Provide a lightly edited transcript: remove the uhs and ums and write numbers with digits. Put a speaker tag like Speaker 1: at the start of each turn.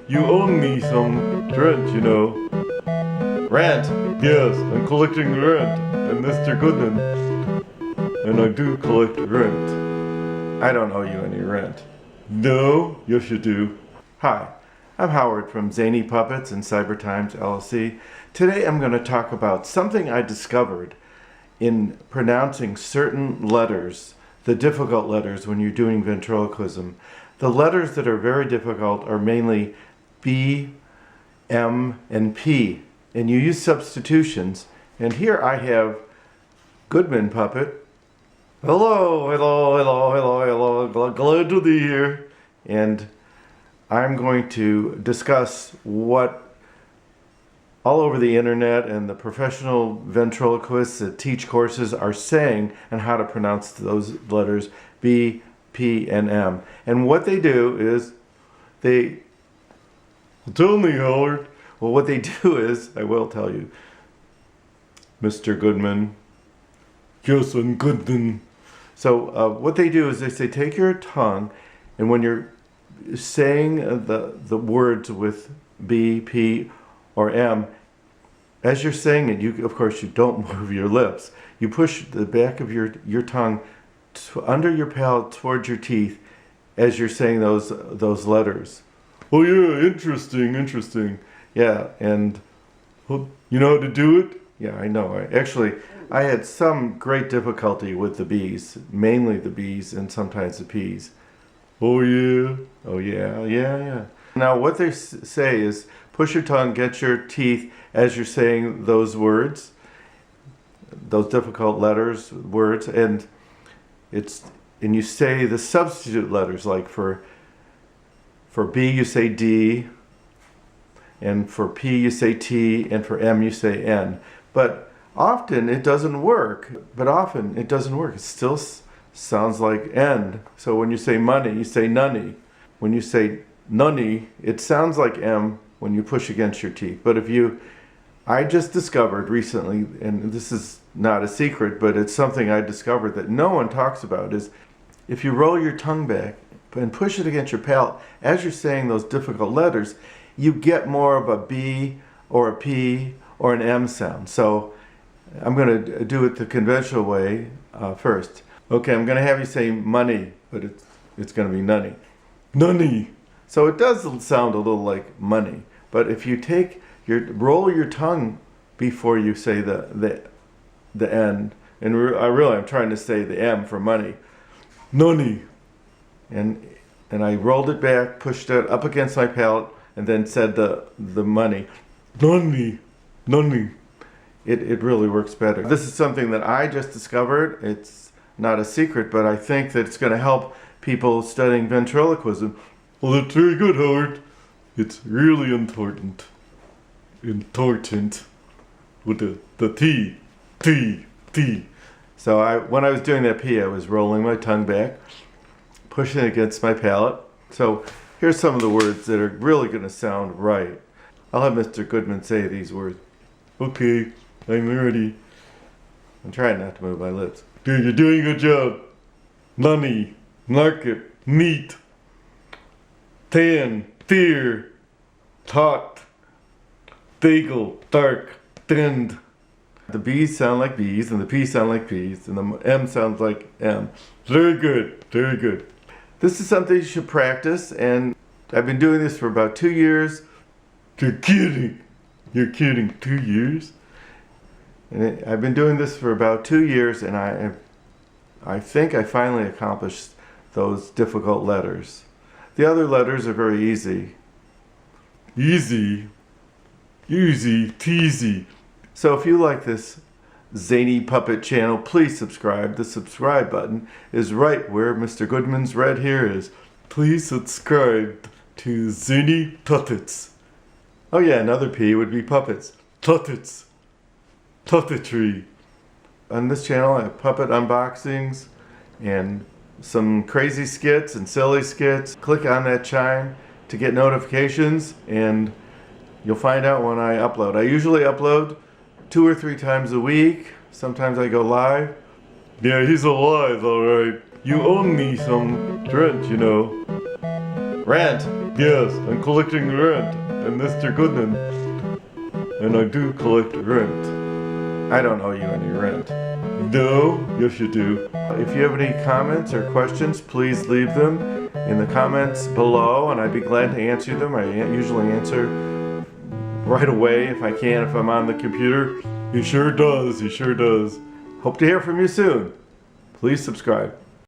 Speaker 1: You owe me some rent, you know. Rent? Yes, I'm collecting rent. I'm Mr. Goodman. And I do collect rent. I don't owe you any rent. No? Yes, you do. Hi, I'm Howard from Zany Puppets and Cyber Times LLC. Today I'm going to talk about something I discovered in pronouncing certain letters, the difficult letters when you're doing ventriloquism. The letters that are very difficult are mainly B, M, and P. And you use substitutions. And here I have Goodman puppet. Hello, hello, hello, hello, hello. Glad to be here. And I'm going to discuss what all over the internet and the professional ventriloquists that teach courses are saying and how to pronounce those letters B, P, and M. And what they do is tell me, Howard. Well, what they do is, I will tell you, Mr. Goodman. Yes, I'm Goodman. So what they do is they say, take your tongue, and when you're saying the words with B, P, or M, as you're saying it, of course, you don't move your lips. You push the back of your tongue under your palate towards your teeth as you're saying those letters. Oh yeah, interesting. Yeah, and you know how to do it? Yeah, I know. I had some great difficulty with the B's, mainly the B's and sometimes the P's. Oh yeah, yeah. Now what they say is push your tongue, get your teeth as you're saying those words, those difficult letters, words, and you say the substitute letters, like for B you say D, and for P you say T, and for M you say N. But often it doesn't work. It still sounds like N. So when you say money, you say nunny. When you say nunny, it sounds like M when you push against your teeth. But I just discovered recently, and this is not a secret, but it's something I discovered that no one talks about, is if you roll your tongue back and push it against your palate as you're saying those difficult letters, you get more of a B or a P or an M sound. So I'm going to do it the conventional way first. Okay, I'm going to have you say money, but it's going to be nunny. Nunny. So it does sound a little like money, but if you roll your tongue before you say the N, and I'm trying to say the M for money. Nunny. And I rolled it back, pushed it up against my palate, and then said the money. Nunny. It really works better. This is something that I just discovered. It's not a secret, but I think that it's going to help people studying ventriloquism. Well, that's very good, Howard. It's really important. Important. With the T. So when I was doing that P, I was rolling my tongue back, pushing it against my palate. So here's some of the words that are really going to sound right. I'll have Mr. Goodman say these words. Okay, I'm ready. I'm trying not to move my lips. Dude, you're doing a good job. Money, market, meat, tan, fear, talk, bagel, dark, trend. The B's sound like B's, and the P sound like P's, and the M sounds like M. Very good, very good. This is something you should practice, and I've been doing this for about 2 years. You're kidding. 2 years? And I've been doing this for about 2 years, and I think I finally accomplished those difficult letters. The other letters are very easy. Easy, teasy. So if you like this Zany Puppet channel, please subscribe. The subscribe button is right where Mr. Goodman's red hair is. Please subscribe to Zany Puppets. Oh yeah, another P would be puppets. Puppets. Puppetry. On this channel I have puppet unboxings and some crazy skits and silly skits. Click on that chime to get notifications, and you'll find out when I upload. I usually upload 2 or 3 times a week. Sometimes I go live. Yeah, he's alive, alright. You owe me some rent, you know. Rent? Yes, I'm collecting rent. I'm Mr. Goodman. And I do collect rent. I don't owe you any rent. No? Yes, you do. If you have any comments or questions, please leave them in the comments below, and I'd be glad to answer them. I usually answer right away if I can, if I'm on the computer. He sure does. He sure does. Hope to hear from you soon. Please subscribe.